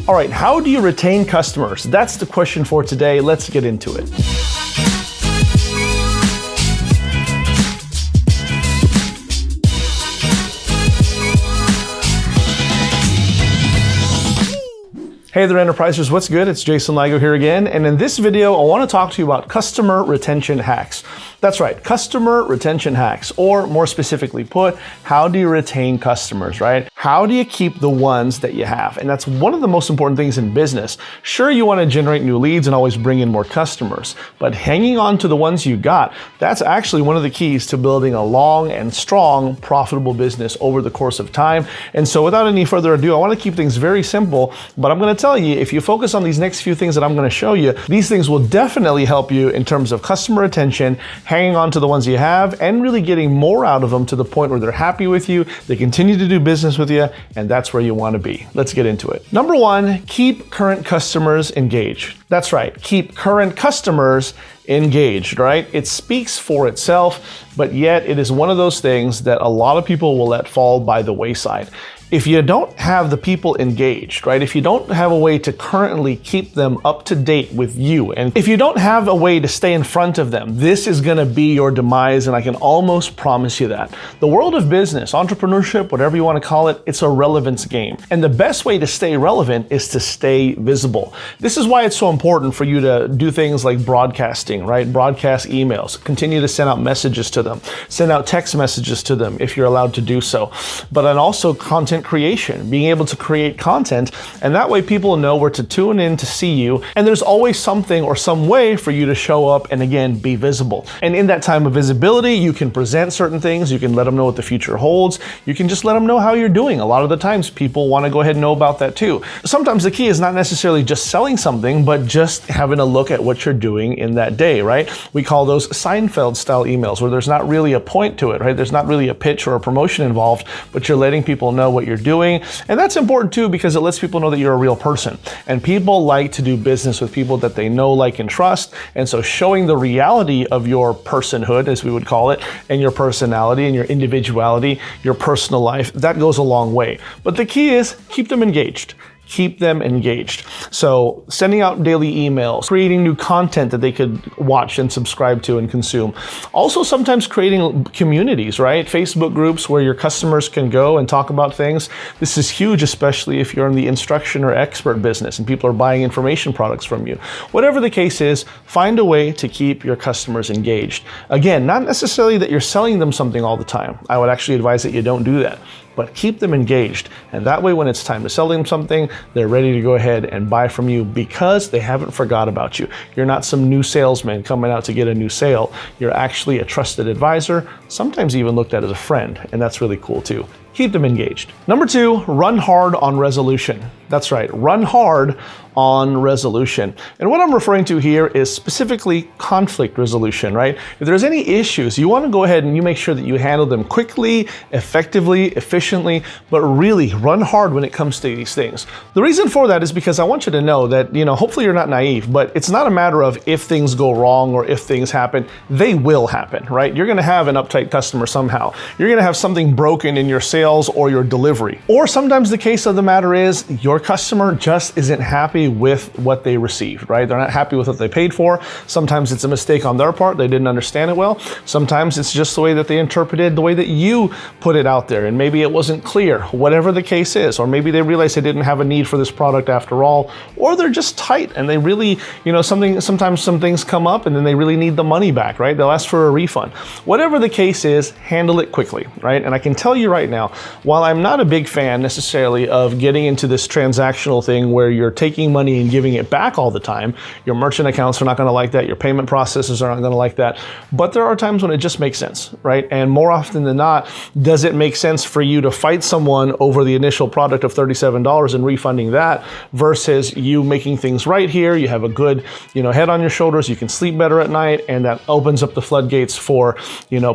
All right, how do you retain customers? That's the question for today. Let's get into it. Hey there, Enterprisers, what's good? It's Jason Ligo here again, and in this video, I want to talk to you about customer retention hacks. That's right, customer retention hacks, or more specifically put, how do you retain customers, right? How do you keep the ones that you have? And that's one of the most important things in business. Sure, you want to generate new leads and always bring in more customers, but hanging on to the ones you got, that's actually one of the keys to building a long and strong, profitable business over the course of time. And so without any further ado, I want to keep things very simple, but I'm going to tell you, if you focus on these next few things that I'm going to show you, these things will definitely help you in terms of customer retention, hanging on to the ones you have, and really getting more out of them to the point where they're happy with you, they continue to do business with you, and that's where you want to be. Let's get into it. Number one, keep current customers engaged. That's right, keep current customers engaged, right? It speaks for itself, but yet it is one of those things that a lot of people will let fall by the wayside. If you don't have the people engaged, right? If you don't have a way to currently keep them up to date with you, and if you don't have a way to stay in front of them, this is gonna be your demise, and I can almost promise you that. The world of business, entrepreneurship, whatever you wanna call it, it's a relevance game. And the best way to stay relevant is to stay visible. This is why it's so important for you to do things like broadcasting, right? Broadcast emails, continue to send out messages to them, send out text messages to them if you're allowed to do so. But then also content creation, being able to create content, and that way people know where to tune in to see you, and there's always something or some way for you to show up and again be visible. And in that time of visibility, you can present certain things, you can let them know what the future holds, you can just let them know how you're doing. A lot of the times people want to go ahead and know about that too. Sometimes the key is not necessarily just selling something, but just having a look at what you're doing in that day, right? We call those Seinfeld style emails, where there's not really a point to it, right? There's not really a pitch or a promotion involved, but you're letting people know what you're doing. And that's important too, because it lets people know that you're a real person. And people like to do business with people that they know, like, and trust. And so showing the reality of your personhood, as we would call it, and your personality and your individuality, your personal life, that goes a long way. But the key is keep them engaged. Keep them engaged. So sending out daily emails, creating new content that they could watch and subscribe to and consume. Also sometimes creating communities, right? Facebook groups where your customers can go and talk about things. This is huge, especially if you're in the instruction or expert business and people are buying information products from you. Whatever the case is, find a way to keep your customers engaged. Again, not necessarily that you're selling them something all the time. I would actually advise that you don't do that, but keep them engaged. And that way, when it's time to sell them something, they're ready to go ahead and buy from you because they haven't forgot about you. You're not some new salesman coming out to get a new sale. You're actually a trusted advisor, sometimes even looked at as a friend, and that's really cool too. Keep them engaged. Number two, run hard on resolution. That's right, run hard on resolution. And what I'm referring to here is specifically conflict resolution, right? If there's any issues, you want to go ahead and you make sure that you handle them quickly, effectively, efficiently, but really run hard when it comes to these things. The reason for that is because I want you to know that, hopefully you're not naive, but it's not a matter of if things go wrong or if things happen. They will happen, right? You're going to have an uptight customer somehow. You're going to have something broken in your sales or your delivery. Or sometimes the case of the matter is your customer just isn't happy with what they received, right? They're not happy with what they paid for. Sometimes it's a mistake on their part. They didn't understand it well. Sometimes it's just the way that they interpreted the way that you put it out there, and maybe it wasn't clear, whatever the case is. Or maybe they realized they didn't have a need for this product after all, or they're just tight and they really, sometimes some things come up and then they really need the money back, right? They'll ask for a refund. Whatever the case is, handle it quickly, right? And I can tell you right now, while I'm not a big fan necessarily of getting into this transactional thing where you're taking money and giving it back all the time, your merchant accounts are not going to like that, your payment processors are not going to like that, but there are times when it just makes sense, right? And more often than not, does it make sense for you to fight someone over the initial product of $37 and refunding that versus you making things right here? You have a good, head on your shoulders, you can sleep better at night, and that opens up the floodgates for,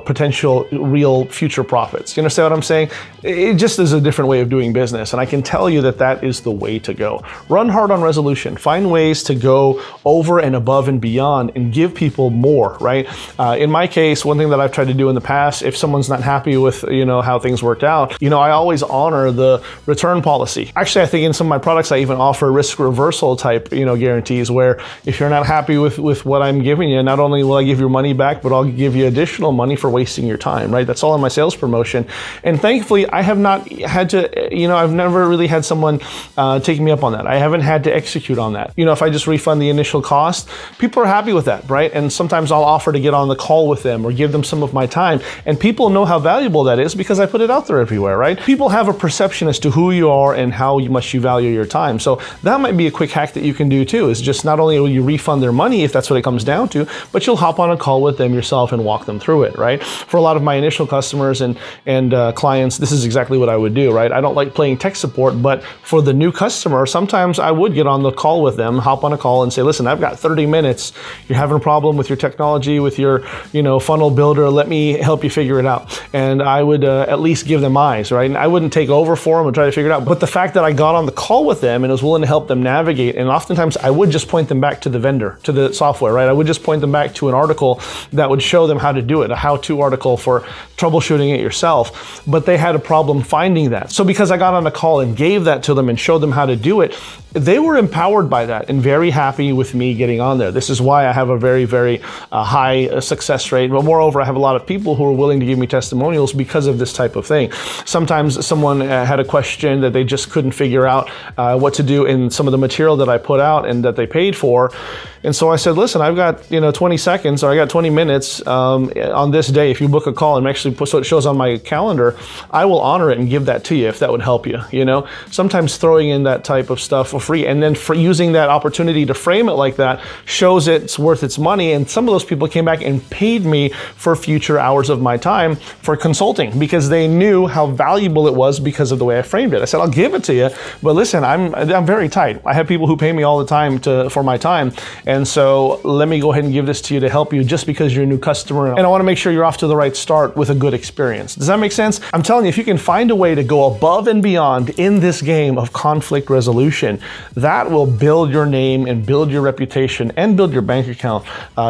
potential real future profits. You understand what I'm saying? It just is a different way of doing business. And I can tell you that that is the way to go. Run hard on resolution. Find ways to go over and above and beyond and give people more, right? In my case, one thing that I've tried to do in the past, if someone's not happy with, how things worked out, I always honor the return policy. Actually, I think in some of my products, I even offer risk reversal type, guarantees where if you're not happy with what I'm giving you, not only will I give your money back, but I'll give you additional money for wasting your time, right? That's all in my sales promotion. And thankfully, I have not had to, I've never really had someone take me up on that. I haven't had to execute on that. If I just refund the initial cost, people are happy with that, right? And sometimes I'll offer to get on the call with them or give them some of my time. And people know how valuable that is because I put it out there everywhere, right? People have a perception as to who you are and how much you value your time. So that might be a quick hack that you can do too, is just not only will you refund their money if that's what it comes down to, but you'll hop on a call with them yourself and walk them through it, right? For a lot of my initial customers and clients, this is exactly what I would do, right? I don't like playing tech support, but for the new customer, sometimes I would get on the call with them, hop on a call and say, listen, I've got 30 minutes. You're having a problem with your technology, with your, funnel builder. Let me help you figure it out. And I would at least give them eyes, right? And I wouldn't take over for them and try to figure it out. But the fact that I got on the call with them and was willing to help them navigate, and oftentimes I would just point them back to the vendor, to the software, right? I would just point them back to an article that would show them how to do it, a how-to article for troubleshooting it yourself. But they had a problem finding that. So because I got on a call and gave that to them and showed them how to do it, they were empowered by that and very happy with me getting on there. This is why I have a very, very high success rate. But moreover, I have a lot of people who are willing to give me testimonials because of this type of thing. Sometimes someone had a question that they just couldn't figure out what to do in some of the material that I put out and that they paid for. And so I said, listen, I've got 20 seconds or I got 20 minutes on this day. If you book a call and actually so it shows on my calendar, I will honor it and give that to you if that would help you. Sometimes throwing in that type of stuff for free and then for using that opportunity to frame it like that shows it's worth its money. And some of those people came back and paid me for future hours of my time for consulting because they knew how valuable it was because of the way I framed it. I said, I'll give it to you, but listen, I'm very tight. I have people who pay me all the time for my time. And so let me go ahead and give this to you to help you just because you're a new customer. And I want to make sure you're off to the right start with a good experience. Does that make sense? I'm telling you, if you can find a way to go above and beyond in this game of conflict resolution, that will build your name and build your reputation and build your bank account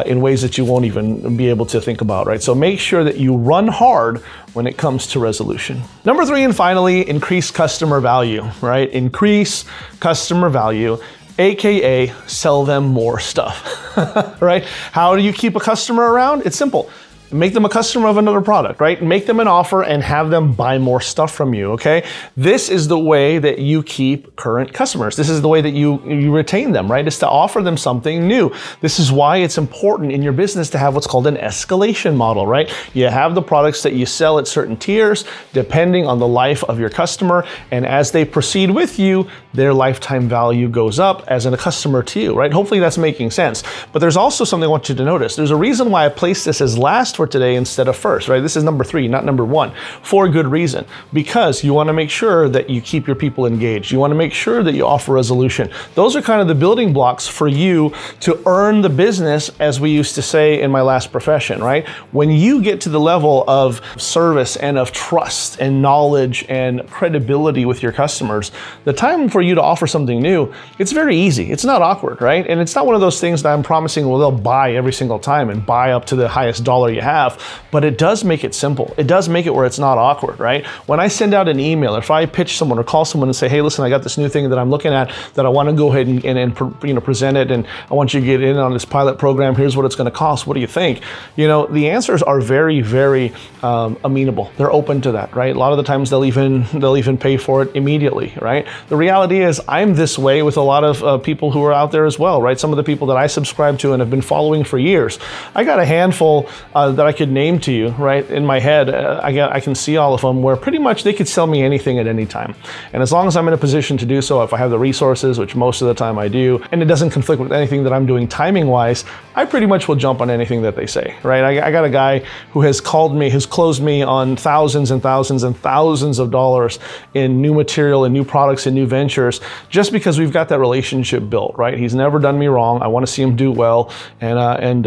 in ways that you won't even be able to think about, right? So make sure that you run hard when it comes to resolution. Number 3, and finally, increase customer value, right? Increase customer value, AKA sell them more stuff, right? How do you keep a customer around? It's simple. Make them a customer of another product, right? Make them an offer and have them buy more stuff from you, okay? This is the way that you keep current customers. This is the way that you retain them, right? Is to offer them something new. This is why it's important in your business to have what's called an escalation model, right? You have the products that you sell at certain tiers, depending on the life of your customer. And as they proceed with you, their lifetime value goes up as a customer to you, right? Hopefully that's making sense. But there's also something I want you to notice. There's a reason why I placed this as last for today instead of first, right? This is number 3, not number 1, for a good reason. Because you want to make sure that you keep your people engaged. You want to make sure that you offer resolution. Those are kind of the building blocks for you to earn the business, as we used to say in my last profession, right? When you get to the level of service and of trust and knowledge and credibility with your customers, the time for you to offer something new, it's very easy. It's not awkward, right? And it's not one of those things that I'm promising, well, they'll buy every single time and buy up to the highest dollar you have, but it does make it simple. It does make it where it's not awkward, right? When I send out an email, if I pitch someone or call someone and say, hey, listen, I got this new thing that I'm looking at that I want to go ahead and present it, and I want you to get in on this pilot program. Here's what it's going to cost. What do you think? The answers are very, very amenable. They're open to that, right? A lot of the times they'll even pay for it immediately, right? The reality is I'm this way with a lot of people who are out there as well, right? Some of the people that I subscribe to and have been following for years. I got a handful that I could name to you, right? In my head, I can see all of them where pretty much they could sell me anything at any time. And as long as I'm in a position to do so, if I have the resources, which most of the time I do, and it doesn't conflict with anything that I'm doing timing wise, I pretty much will jump on anything that they say, right? I got a guy who has closed me on thousands and thousands and thousands of dollars in new material and new products and new ventures ventures just because we've got that relationship built, right? He's never done me wrong. I want to see him do well. And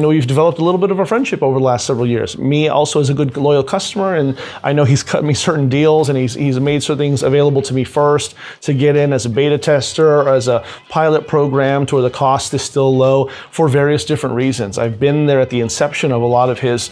we've developed a little bit of a friendship over the last several years. Me also as a good loyal customer, and I know he's cut me certain deals, and he's made certain things available to me first to get in as a beta tester or as a pilot program to where the cost is still low for various different reasons. I've been there at the inception of a lot of his,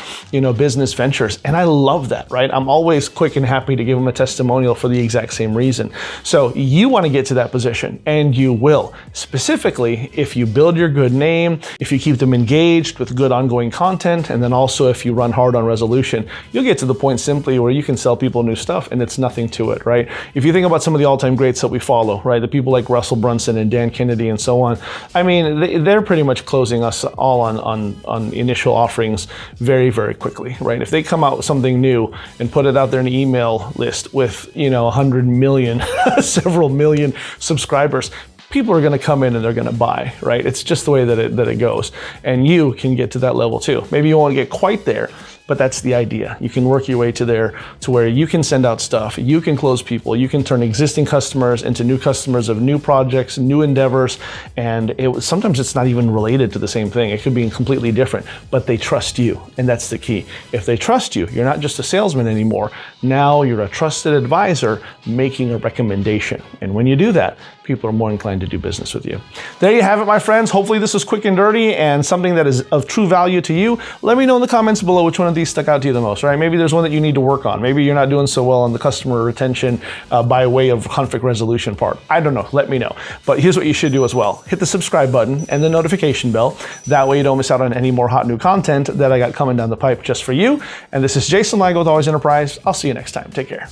business ventures, and I love that, right? I'm always quick and happy to give him a testimonial for the exact same reason. So you want to get to that position, and you will. Specifically, if you build your good name, if you keep them engaged with good ongoing content, and then also if you run hard on resolution, you'll get to the point simply where you can sell people new stuff and it's nothing to it, right? If you think about some of the all-time greats that we follow, right? The people like Russell Brunson and Dan Kennedy and so on, I mean, they're pretty much closing us all on initial offerings very, very quickly, right? If they come out with something new and put it out there in an email list with, 100 million, several million subscribers, people are going to come in and they're going to buy, right? It's just the way that it goes. And you can get to that level too. Maybe you won't get quite there, but that's the idea. You can work your way to there to where you can send out stuff, you can close people, you can turn existing customers into new customers of new projects, new endeavors, and sometimes it's not even related to the same thing. It could be completely different, but they trust you, and that's the key. If they trust you, you're not just a salesman anymore. Now you're a trusted advisor making a recommendation. And when you do that, people are more inclined to do business with you. There you have it, my friends. Hopefully this was quick and dirty and something that is of true value to you. Let me know in the comments below which one of these stuck out to you the most, right? Maybe there's one that you need to work on. Maybe you're not doing so well on the customer retention by way of conflict resolution part. I don't know. Let me know. But here's what you should do as well. Hit the subscribe button and the notification bell. That way you don't miss out on any more hot new content that I got coming down the pipe just for you. And this is Jason Ligo with Always Enterprise. I'll see you next time. Take care.